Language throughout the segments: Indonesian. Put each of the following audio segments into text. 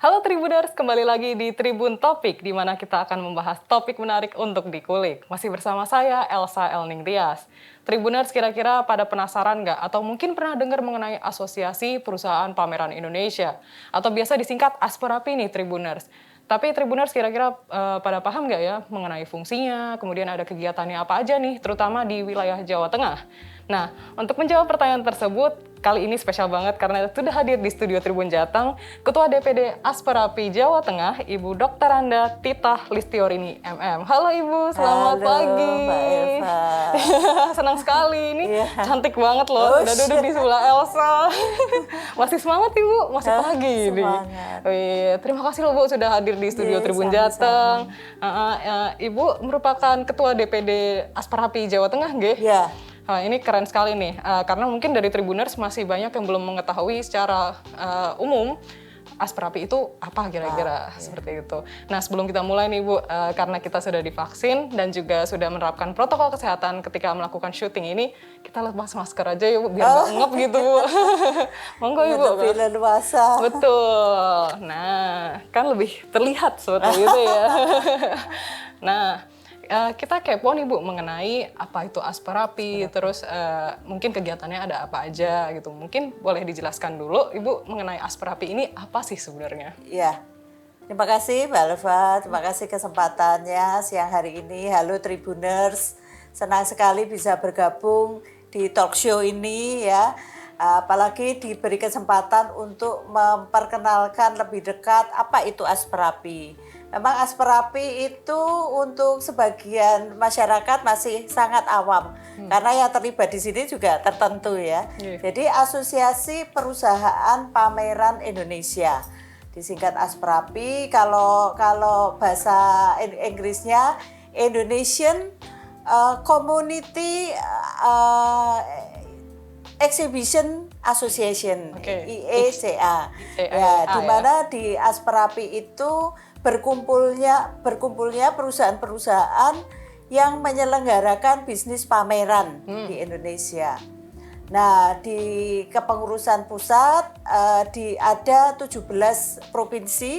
Halo Tribuners, kembali lagi di Tribun Topik, di mana kita akan membahas topik menarik untuk dikulik. Masih bersama saya, Elsa Elning Tias. Tribuners, kira-kira pada penasaran nggak? Atau mungkin pernah dengar mengenai Asosiasi Perusahaan Pameran Indonesia? Atau biasa disingkat Asperapi nih Tribuners. Tapi Tribuners kira-kira pada paham nggak ya mengenai fungsinya, kemudian ada kegiatannya apa aja nih, terutama di wilayah Jawa Tengah? Nah, untuk menjawab pertanyaan tersebut, kali ini spesial banget karena sudah hadir di studio Tribun Jateng, Ketua DPD Asperapi Jawa Tengah, Ibu Dr. Randa Titah Listiorini MM. Halo Ibu, selamat pagi. Halo Mbak Elsa. Senang sekali, ini Iya. cantik banget loh, udah duduk di sebelah Elsa. Masih semangat Ibu, masih pagi nih. Semangat. Terima kasih loh Bu sudah hadir di studio Iya, Tribun sama-sama. Jateng. Ibu merupakan Ketua DPD Asperapi Jawa Tengah, nggih? Ya, Ini keren sekali nih, karena mungkin dari Tribuners masih banyak yang belum mengetahui secara umum Asperapi itu apa kira-kira seperti itu. Nah sebelum kita mulai nih Bu, karena kita sudah divaksin dan juga sudah menerapkan protokol kesehatan ketika melakukan syuting ini, kita lepas masker aja ya Bu, biar nggak ngep gitu Bu. Monggo Ibu. lebih leluasa. Betul. Nah, kan lebih terlihat seperti itu ya. Nah, kita kepo nih Bu mengenai apa itu Asperapi, terus mungkin kegiatannya ada apa aja gitu. Mungkin boleh dijelaskan dulu Ibu mengenai Asperapi ini apa sih sebenarnya? Ya, terima kasih Mbak Elva, terima kasih kesempatannya siang hari ini. Halo Tribuners, senang sekali bisa bergabung di talk show ini ya. Apalagi diberi kesempatan untuk memperkenalkan lebih dekat apa itu Asperapi. Memang Asperapi itu untuk sebagian masyarakat masih sangat awam karena yang terlibat di sini juga tertentu ya. Jadi Asosiasi Perusahaan Pameran Indonesia, disingkat Asperapi. Kalau bahasa Inggrisnya Indonesian Community Exhibition Association, IECA. Ya, di mana di Asperapi itu berkumpulnya perusahaan-perusahaan yang menyelenggarakan bisnis pameran di Indonesia. Nah, di kepengurusan pusat ada 17 provinsi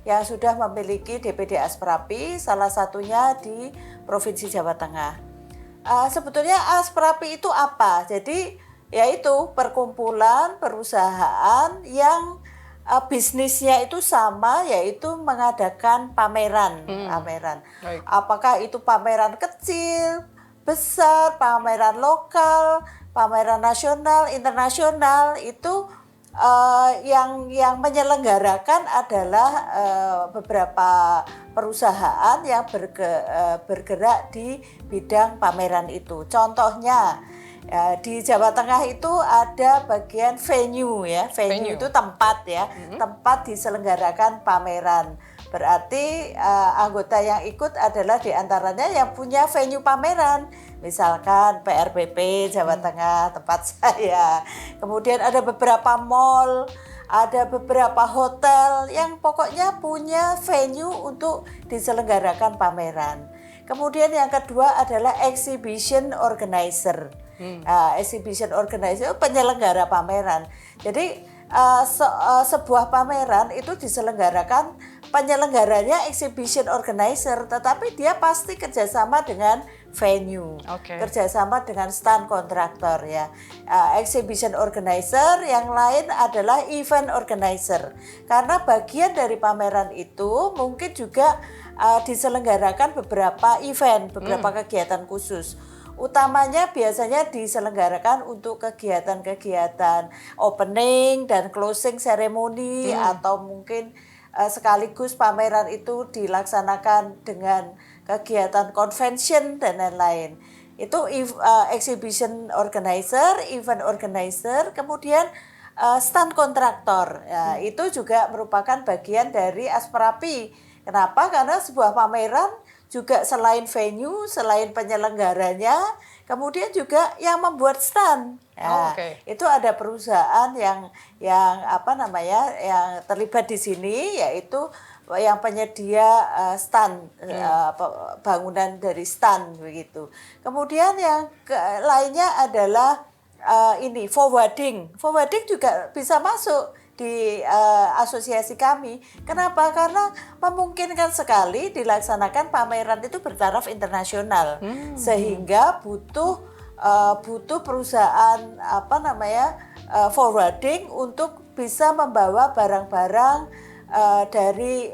yang sudah memiliki DPD Asperapi, salah satunya di Provinsi Jawa Tengah. Sebetulnya Asperapi itu apa? Jadi yaitu perkumpulan perusahaan yang bisnisnya itu sama, yaitu mengadakan pameran. Baik. Apakah itu pameran kecil, besar, pameran lokal, pameran nasional, internasional, itu yang menyelenggarakan adalah beberapa perusahaan yang bergerak di bidang pameran itu. Contohnya di Jawa Tengah itu ada bagian venue ya, venue itu tempat ya, tempat diselenggarakan pameran. Berarti anggota yang ikut adalah diantaranya yang punya venue pameran, misalkan PRBP Jawa Tengah tempat saya. Kemudian ada beberapa mall, ada beberapa hotel yang pokoknya punya venue untuk diselenggarakan pameran. Kemudian yang kedua adalah exhibition organizer. Exhibition organizer penyelenggara pameran. Jadi sebuah pameran itu diselenggarakan, penyelenggaranya exhibition organizer, tetapi dia pasti kerjasama dengan venue, kerjasama dengan stand kontraktor ya. Exhibition organizer, yang lain adalah event organizer, karena bagian dari pameran itu mungkin juga diselenggarakan beberapa event, beberapa kegiatan khusus. Utamanya biasanya diselenggarakan untuk kegiatan-kegiatan opening dan closing ceremony, atau mungkin sekaligus pameran itu dilaksanakan dengan kegiatan convention dan lain-lain. Itu exhibition organizer, event organizer, kemudian stand kontraktor. Ya, itu juga merupakan bagian dari Asperapi. Kenapa? Karena sebuah pameran juga selain venue, selain penyelenggaranya, kemudian juga yang membuat stand. Ya, itu ada perusahaan yang yang terlibat di sini, yaitu yang penyedia stand, bangunan dari stand begitu. Kemudian yang lainnya adalah forwarding. Forwarding juga bisa masuk di asosiasi kami. Kenapa? Karena memungkinkan sekali dilaksanakan pameran itu bertaraf internasional, sehingga butuh perusahaan forwarding untuk bisa membawa barang-barang dari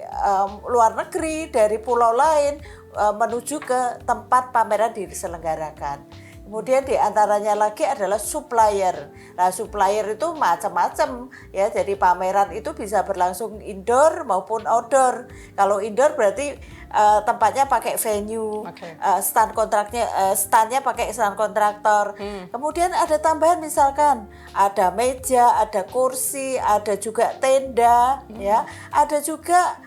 luar negeri, dari pulau lain menuju ke tempat pameran diselenggarakan. Kemudian diantaranya lagi adalah supplier. Nah, supplier itu macam-macam ya. Jadi pameran itu bisa berlangsung indoor maupun outdoor. Kalau indoor berarti tempatnya pakai venue, standnya pakai stand kontraktor. Kemudian ada tambahan misalkan ada meja, ada kursi, ada juga tenda, ya, ada juga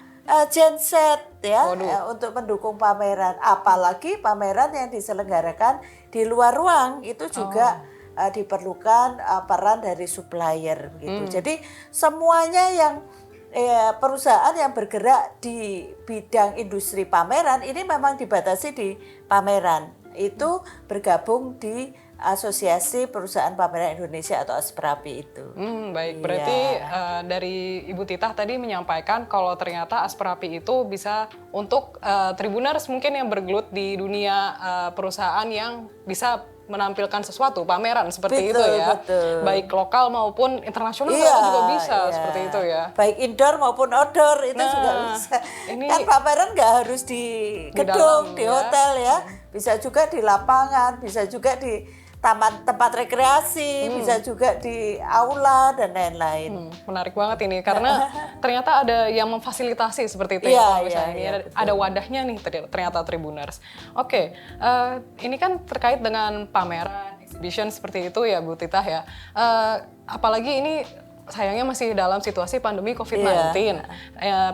genset ya, untuk mendukung pameran. Apalagi pameran yang diselenggarakan di luar ruang itu juga diperlukan peran dari supplier gitu. Jadi semuanya yang perusahaan yang bergerak di bidang industri pameran ini memang dibatasi di pameran. Itu bergabung di Asosiasi Perusahaan Pameran Indonesia atau ASPRAPI itu. Baik, berarti dari Ibu Titah tadi menyampaikan kalau ternyata ASPRAPI itu bisa untuk Tribuners mungkin yang bergelut di dunia perusahaan yang bisa menampilkan sesuatu, pameran seperti itu ya. Betul. Baik lokal maupun internasional juga bisa seperti itu ya. Baik indoor maupun outdoor itu juga bisa. Kan pameran nggak harus di gedung, di hotel ya. Bisa juga di lapangan, bisa juga di tempat rekreasi, bisa juga di aula dan lain-lain. Menarik banget ini karena ternyata ada yang memfasilitasi seperti itu ya. Misalnya ada wadahnya nih ternyata Tribuners. Oke, ini kan terkait dengan pameran, exhibition seperti itu ya Bu Titah ya. Apalagi ini sayangnya masih dalam situasi pandemi COVID-19.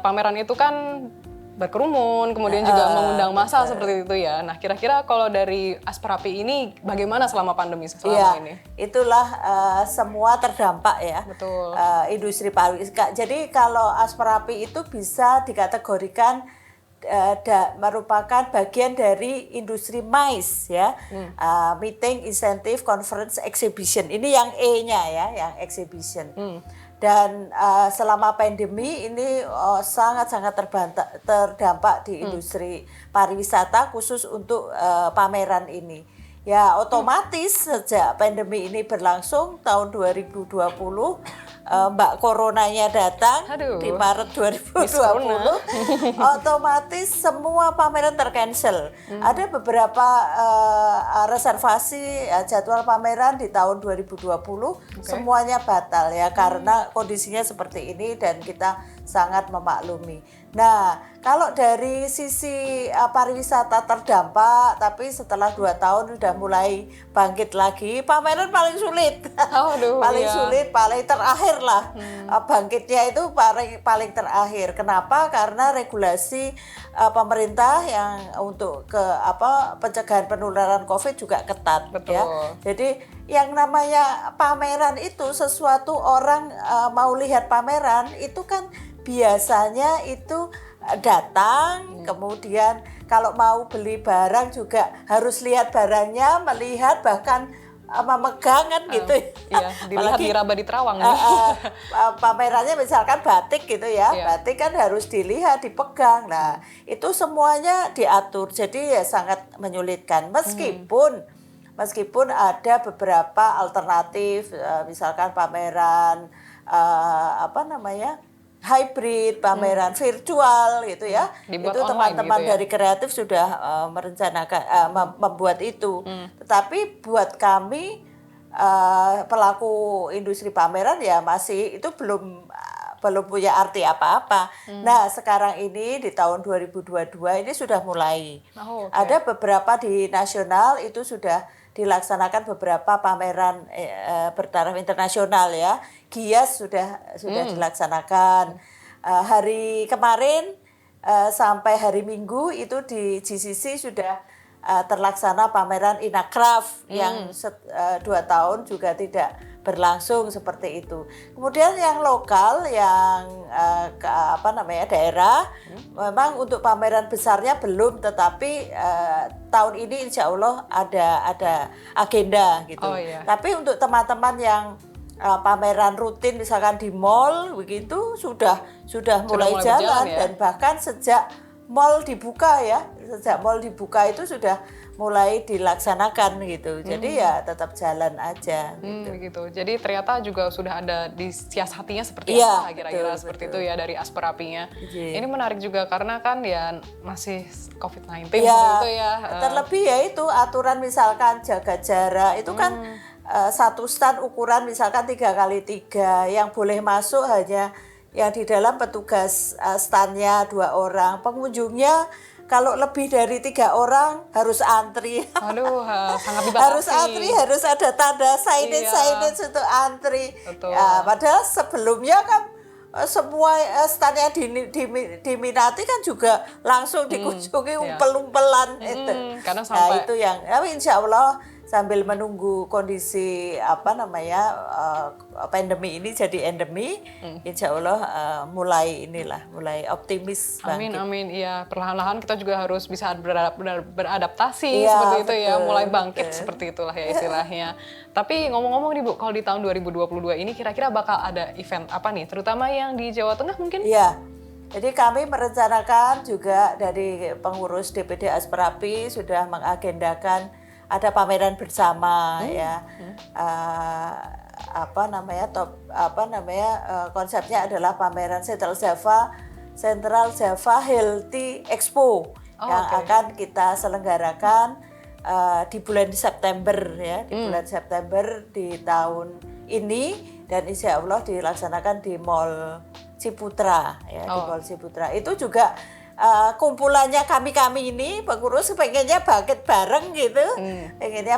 Pameran itu kan berkerumun, kemudian juga mengundang massa seperti itu ya. Nah, kira-kira kalau dari ASPRAPI ini bagaimana selama pandemi selama ini? Itulah semua terdampak ya. Betul. Industri pariwisata. Jadi kalau ASPRAPI itu bisa dikategorikan merupakan bagian dari industri MICE ya. Meeting, Incentive, Conference, Exhibition. Ini yang E-nya ya, yang exhibition. Dan selama pandemi ini sangat-sangat terdampak di industri pariwisata khusus untuk pameran ini. Ya otomatis sejak pandemi ini berlangsung tahun 2020, Mbak Coronanya datang di Maret 2020, otomatis semua pameran tercancel. Ada beberapa reservasi jadwal pameran di tahun 2020, semuanya batal ya karena kondisinya seperti ini dan kita sangat memaklumi. Nah, kalau dari sisi pariwisata terdampak, tapi setelah 2 tahun sudah mulai bangkit lagi, pameran paling sulit. Sulit, paling terakhir lah. Bangkitnya itu paling terakhir. Kenapa? Karena regulasi pemerintah yang untuk pencegahan penularan COVID juga ketat. Ya. Jadi yang namanya pameran itu sesuatu orang mau lihat pameran itu kan biasanya itu datang, kemudian kalau mau beli barang juga harus lihat barangnya, melihat bahkan memegang kan gitu. Dilihat diraba di terawang. Pamerannya misalkan batik gitu ya, batik kan harus dilihat, dipegang. Nah itu semuanya diatur, jadi ya sangat menyulitkan. Meskipun ada beberapa alternatif, misalkan pameran hybrid, pameran virtual gitu ya. Itu teman-teman gitu ya? Dari kreatif sudah merencanakan membuat itu. Tetapi buat kami pelaku industri pameran ya masih itu belum punya arti apa-apa. Nah, sekarang ini di tahun 2022 ini sudah mulai. Ada beberapa di nasional itu sudah dilaksanakan beberapa pameran bertaraf internasional ya. GIAS sudah dilaksanakan. Hari kemarin sampai hari Minggu itu di GCC sudah terlaksana pameran Inacraft yang 2 tahun juga tidak berlangsung seperti itu. Kemudian yang lokal, yang daerah, memang untuk pameran besarnya belum, tetapi tahun ini insya Allah ada agenda gitu. Tapi untuk teman-teman yang pameran rutin misalkan di mall begitu sudah mulai mulai jalan berjalan ya? dan bahkan sejak mall dibuka ya, sejak mall dibuka itu sudah mulai dilaksanakan gitu. Jadi ya tetap jalan aja gitu. Gitu. Jadi ternyata juga sudah ada disiasatinya seperti Iya, apa kira-kira betul, seperti betul. itu ya dari Asperapinya. Iya. Ini menarik juga karena kan ya masih COVID-19 seperti Ya, itu ya. terlebih ya itu aturan misalkan jaga jarak itu kan satu stand ukuran misalkan 3x3 yang boleh masuk hanya yang di dalam petugas standnya 2 orang, pengunjungnya kalau lebih dari 3 orang harus antri. Aduh, sangat dibatasi. Harus antri, harus ada tanda Iya. signage untuk antri. Betul. Ya, padahal sebelumnya kan semua stand yang diminati kan juga langsung dikunjungi umpel-umpelan itu. Karena Nah, sampai itu yang insya Allah sambil menunggu kondisi pandemi ini jadi endemi, insya Allah mulai optimis amin, bangkit. amin. Iya, perlahan-lahan kita juga harus bisa beradaptasi Iya, seperti itu ya, betul, mulai bangkit betul. seperti itulah ya istilahnya. Tapi ngomong-ngomong nih Bu, kalau di tahun 2022 ini kira-kira bakal ada event apa nih, terutama yang di Jawa Tengah mungkin? Iya, jadi kami merencanakan juga dari pengurus DPD Asperapi sudah mengagendakan ada pameran bersama ya. Konsepnya adalah pameran Central Java Healthy Expo yang akan kita selenggarakan di bulan September ya, di bulan September di tahun ini dan insya Allah dilaksanakan di Mall Ciputra ya, di Mall Ciputra. Itu juga kumpulannya kami ini pengurus pengennya bangkit bareng gitu, pengennya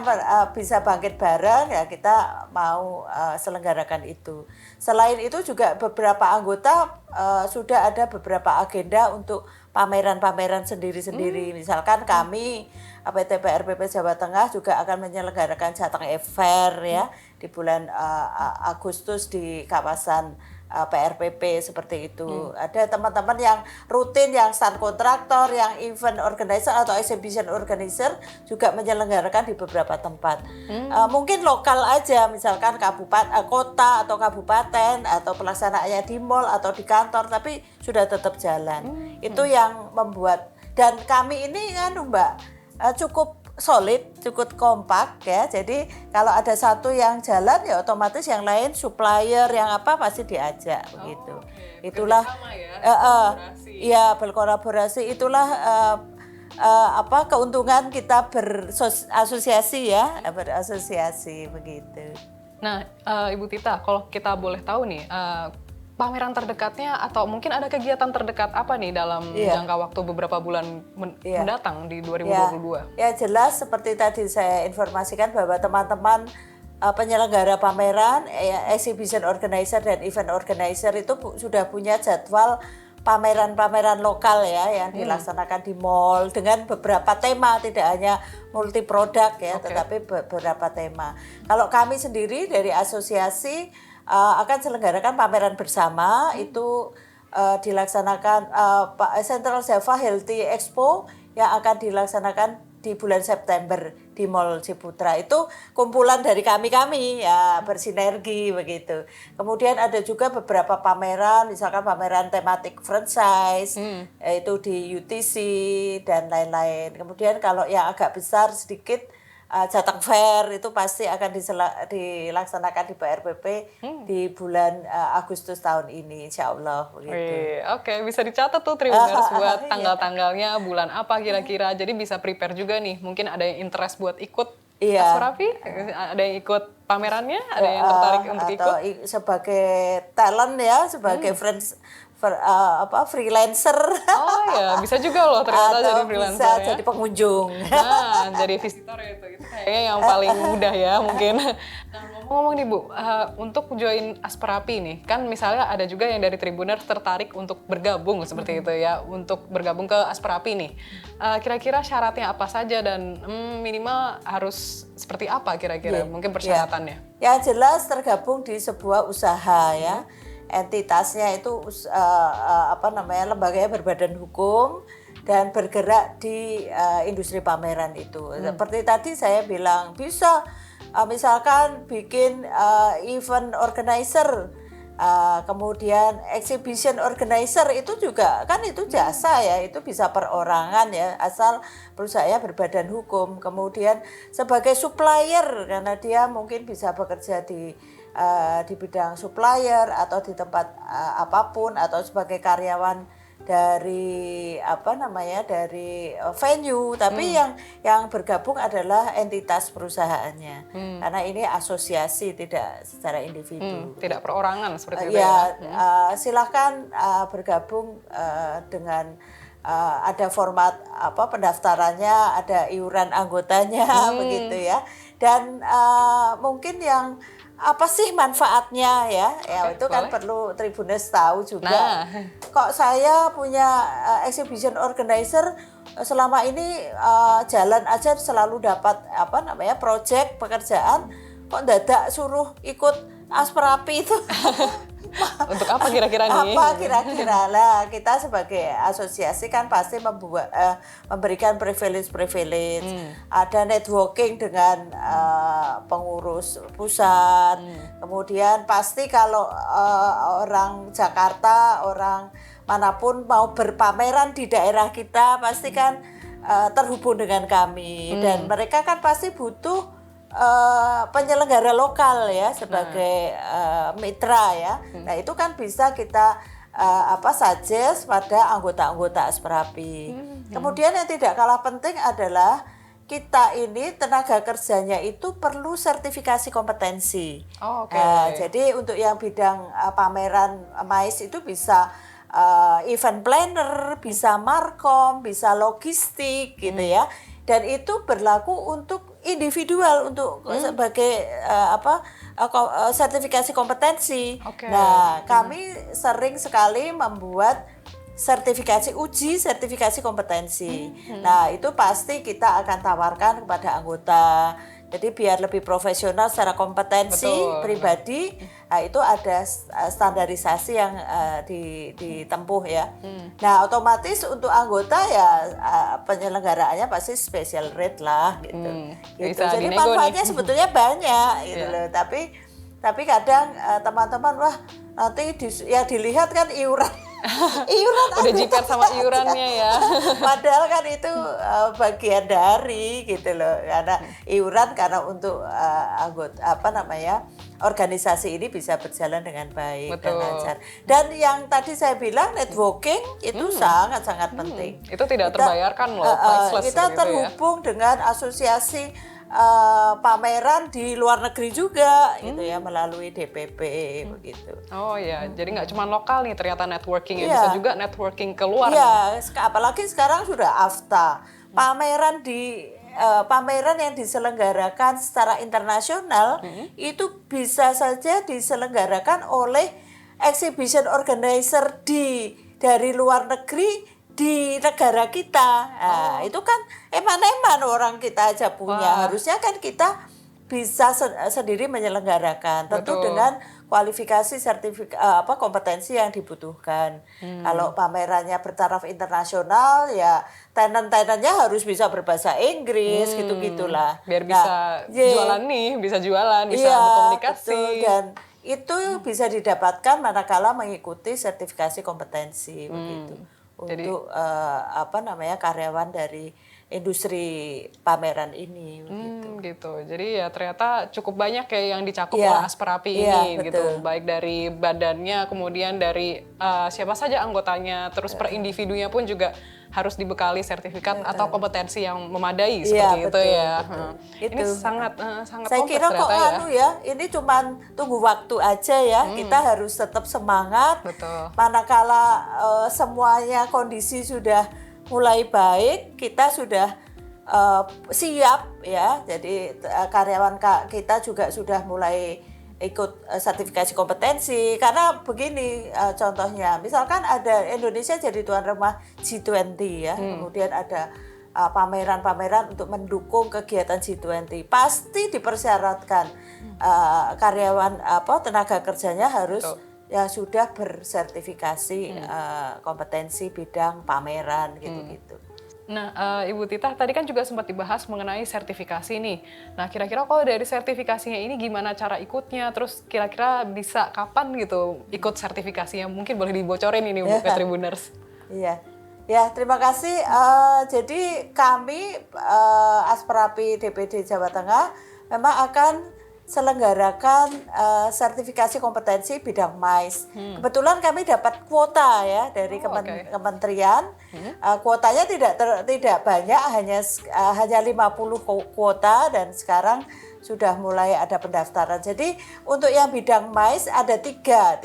bisa bangkit bareng ya kita mau selenggarakan itu. Selain itu juga beberapa anggota sudah ada beberapa agenda untuk pameran-pameran sendiri-sendiri. Misalkan kami PT PRPP Jawa Tengah juga akan menyelenggarakan Jateng Fair ya di bulan Agustus di kawasan PRPP seperti itu. Ada teman-teman yang rutin, yang stand kontraktor, yang event organizer atau exhibition organizer juga menyelenggarakan di beberapa tempat. Mungkin lokal aja, misalkan kota atau kabupaten atau pelaksanaannya di mall atau di kantor, tapi sudah tetap jalan. Itu yang membuat, dan kami ini kan Mbak cukup solid, cukup kompak ya. Jadi kalau ada satu yang jalan ya otomatis yang lain supplier yang apa pasti diajak begitu. Itulah berkolaborasi. Itulah keuntungan kita berasosiasi ya, berasosiasi begitu. Nah, Ibu Tita, kalau kita boleh tahu nih, pameran terdekatnya atau mungkin ada kegiatan terdekat apa nih dalam jangka waktu beberapa bulan mendatang di 2022? Ya jelas seperti tadi saya informasikan bahwa teman-teman penyelenggara pameran, exhibition organizer dan event organizer itu sudah punya jadwal pameran-pameran lokal ya yang dilaksanakan di mall dengan beberapa tema, tidak hanya multi produk ya, tetapi beberapa tema. Kalau kami sendiri dari asosiasi akan selenggarakan pameran bersama itu dilaksanakan Central Java Healthy Expo yang akan dilaksanakan di bulan September di Mall Ciputra. Itu kumpulan dari kami ya bersinergi begitu. Kemudian ada juga beberapa pameran, misalkan pameran tematik franchise yaitu di UTC dan lain-lain. Kemudian kalau yang agak besar sedikit Jateng Fair itu pasti akan dilaksanakan di PRPP di bulan Agustus tahun ini, insya Allah. Begitu. Oke, bisa dicatat tuh Tribuners buat tanggal-tanggalnya, bulan apa kira-kira. Jadi bisa prepare juga nih, mungkin ada yang interest buat ikut Asperapi, ada yang ikut pamerannya, ada yang tertarik untuk ikut. Atau sebagai talent ya, sebagai freelancer. Oh ya, bisa juga loh ternyata jadi freelancer bisa ya. jadi pengunjung. Nah, jadi visitor itu kayaknya yang paling mudah ya mungkin. Nah, ngomong-ngomong nih Bu, untuk join Asperapi nih, kan misalnya ada juga yang dari Tribuners tertarik untuk bergabung seperti itu ya, untuk bergabung ke Asperapi nih. Kira-kira syaratnya apa saja dan minimal harus seperti apa kira-kira mungkin persyaratannya? Yang jelas tergabung di sebuah usaha ya. Entitasnya itu lembaganya berbadan hukum dan bergerak di industri pameran itu. Seperti tadi saya bilang bisa misalkan bikin event organizer, kemudian exhibition organizer, itu juga kan itu jasa ya, itu bisa perorangan ya, asal perusahaannya berbadan hukum. Kemudian sebagai supplier, karena dia mungkin bisa bekerja di bidang supplier atau di tempat apapun, atau sebagai karyawan dari dari venue, tapi yang bergabung adalah entitas perusahaannya, karena ini asosiasi, tidak secara individu, tidak perorangan seperti itu ya. Silakan bergabung dengan ada format pendaftarannya, ada iuran anggotanya, begitu ya. Dan mungkin yang apa sih manfaatnya ya? Itu kan boleh. perlu Tribuners tahu juga. Nah. Kok saya punya exhibition organizer selama ini jalan aja selalu dapat project pekerjaan, kok dadak suruh ikut Asperapi itu. Untuk apa kira-kira nih? Apa kira-kira lah, kita sebagai asosiasi kan pasti memberikan privilege. Ada networking dengan pengurus pusat. Kemudian pasti kalau orang Jakarta, orang manapun mau berpameran di daerah kita, pasti kan terhubung dengan kami. Dan mereka kan pasti butuh penyelenggara lokal ya, sebagai mitra ya. Nah, itu kan bisa kita suggest pada anggota-anggota Asperapi. Kemudian yang tidak kalah penting adalah kita ini tenaga kerjanya itu perlu sertifikasi kompetensi. Jadi untuk yang bidang pameran MAIS itu bisa event planner, bisa markom, bisa logistik gitu ya. Dan itu berlaku untuk individual, untuk sebagai sertifikasi kompetensi. Nah, kami sering sekali membuat sertifikasi uji, sertifikasi kompetensi. Nah, itu pasti kita akan tawarkan kepada anggota. Jadi biar lebih profesional secara kompetensi pribadi, nah itu ada standarisasi yang ditempuh ya. Nah, otomatis untuk anggota ya penyelenggaraannya pasti special rate lah gitu. Jadi manfaatnya sebetulnya banyak gitu loh. Tapi kadang teman-teman wah nanti yang dilihat kan iuran. Udah jiper sama iurannya ya. Padahal kan itu bagian dari gitu loh, karena iuran karena untuk anggota organisasi ini bisa berjalan dengan baik dan lancar. Dan yang tadi saya bilang networking itu sangat-sangat penting. Itu tidak terbayarkan loh, priceless kita gitu terhubung dengan asosiasi pameran di luar negeri juga gitu ya, melalui DPP begitu. Oh ya, jadi nggak cuma lokal nih ternyata networking ya, bisa juga networking keluar. Iya, apalagi sekarang sudah AFTA. Pameran yang diselenggarakan secara internasional itu bisa saja diselenggarakan oleh exhibition organizer dari luar negeri di negara kita. Nah, itu kan eman-eman orang kita aja punya. Harusnya kan kita bisa sendiri menyelenggarakan, tentu dengan kualifikasi kompetensi yang dibutuhkan. Kalau pamerannya bertaraf internasional ya tenan-tenannya harus bisa berbahasa Inggris gitu-gitulah. Biar bisa jualan nih, bisa jualan, bisa berkomunikasi. Betul. Dan itu bisa didapatkan manakala mengikuti sertifikasi kompetensi begitu. Untuk karyawan dari industri pameran ini gitu. Jadi ya ternyata cukup banyak ya yang dicakup oleh Asperapi ini gitu. Baik dari badannya, kemudian dari siapa saja anggotanya, terus per individunya pun juga harus dibekali sertifikat atau kompetensi yang memadai seperti itu ya. Ini sangat saya kira kok ini cuman tunggu waktu aja ya. Kita harus tetap semangat. Manakala semuanya kondisi sudah mulai baik, kita sudah siap ya. Jadi karyawan kita juga sudah mulai ikut sertifikasi kompetensi, karena begini contohnya, misalkan ada Indonesia jadi tuan rumah G20 ya, kemudian ada pameran-pameran untuk mendukung kegiatan G20, pasti dipersyaratkan karyawan tenaga kerjanya harus ya sudah bersertifikasi kompetensi bidang pameran gitu-gitu. Nah, Ibu Tita, tadi kan juga sempat dibahas mengenai sertifikasi nih. Nah, kira-kira kalau dari sertifikasinya ini gimana cara ikutnya? Terus kira-kira bisa kapan gitu ikut sertifikasinya? Mungkin boleh dibocorin ini Bu ke Tribuners. Iya, ya terima kasih. Jadi kami Asprapi DPD Jawa Tengah memang akan selenggarakan sertifikasi kompetensi bidang MAIS. Kebetulan kami dapat kuota ya dari Oke. kementerian. Kuotanya tidak banyak, hanya 50 kuota dan sekarang sudah mulai ada pendaftaran. Jadi untuk yang bidang MAIS ada tiga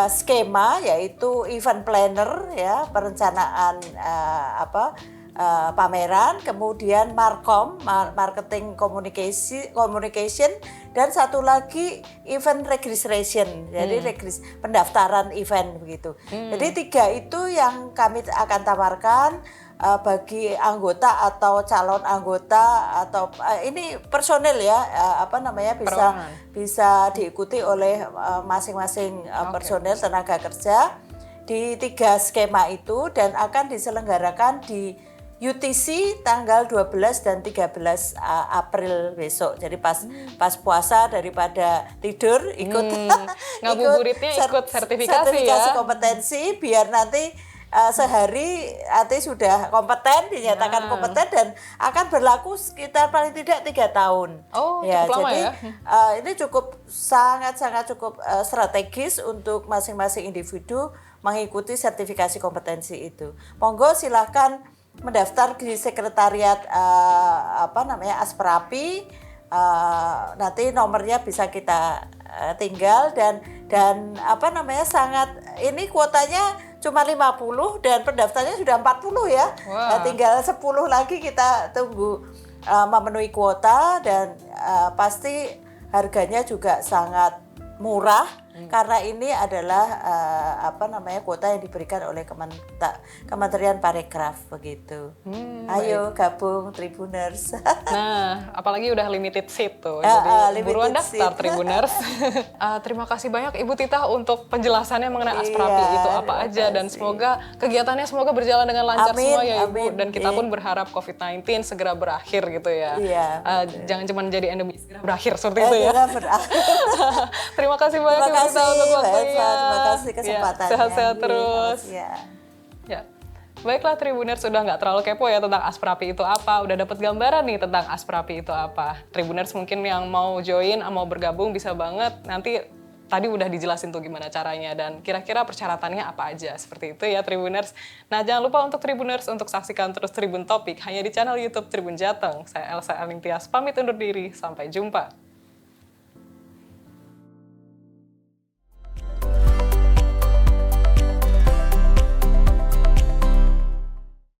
skema, yaitu event planner ya, perencanaan pameran, kemudian markom, marketing communication, dan satu lagi event registration, jadi pendaftaran event begitu. Jadi tiga itu yang kami akan tawarkan bagi anggota atau calon anggota atau ini personel ya, Perorangan. bisa diikuti oleh masing-masing personel tenaga kerja di tiga skema itu, dan akan diselenggarakan di UTC tanggal 12 dan 13 April besok. Jadi pas puasa, daripada tidur ikut Ngabuburitnya ikut sertifikasi ya. kompetensi, biar nanti sehari nanti sudah kompeten, dinyatakan kompeten, dan akan berlaku sekitar paling tidak 3 tahun. Oh, Ya, cukup lama jadi ya. ini sangat cukup strategis untuk masing-masing individu mengikuti sertifikasi kompetensi itu. Monggo silakan mendaftar di sekretariat Asprapi. Nanti nomornya bisa kita tinggal, dan sangat, ini kuotanya cuma 50 dan pendaftarnya sudah 40 ya. Wah. Tinggal 10 lagi, kita tunggu memenuhi kuota, dan pasti harganya juga sangat murah karena ini adalah kuota yang diberikan oleh Kementerian Parekraf begitu. Ayo gabung Tribuners. Nah, apalagi udah limited seat tuh. Ya, Jadi buruan limited daftar seat. Tribuners. Terima kasih banyak Ibu Tita untuk penjelasannya mengenai Asprapi Iya, itu apa terima aja, dan kasih. semoga kegiatannya berjalan dengan lancar Amin, semua ya Ibu, amin. dan kita Iya. pun berharap COVID-19 segera berakhir gitu ya. Iya, Jangan cuma jadi endemi, segera berakhir seperti itu ya. Segera berakhir. Terima kasih banyak Terima Ibu Tita kasih, untuk Mbak waktunya. Elsa. Terima kasih Ya, kesempatannya. sehat-sehat Iya, terus. ya. Ya. Baiklah Tribuners, sudah nggak terlalu kepo ya tentang Asprapi itu apa, udah dapat gambaran nih tentang Asprapi itu apa. Tribuners mungkin yang mau join, mau bergabung bisa banget, nanti tadi udah dijelasin tuh gimana caranya dan kira-kira persyaratannya apa aja, seperti itu ya Tribuners. Nah jangan lupa untuk Tribuners untuk saksikan terus Tribun Topik hanya di channel YouTube Tribun Jateng. Saya Elsa Elning Tias pamit undur diri, sampai jumpa.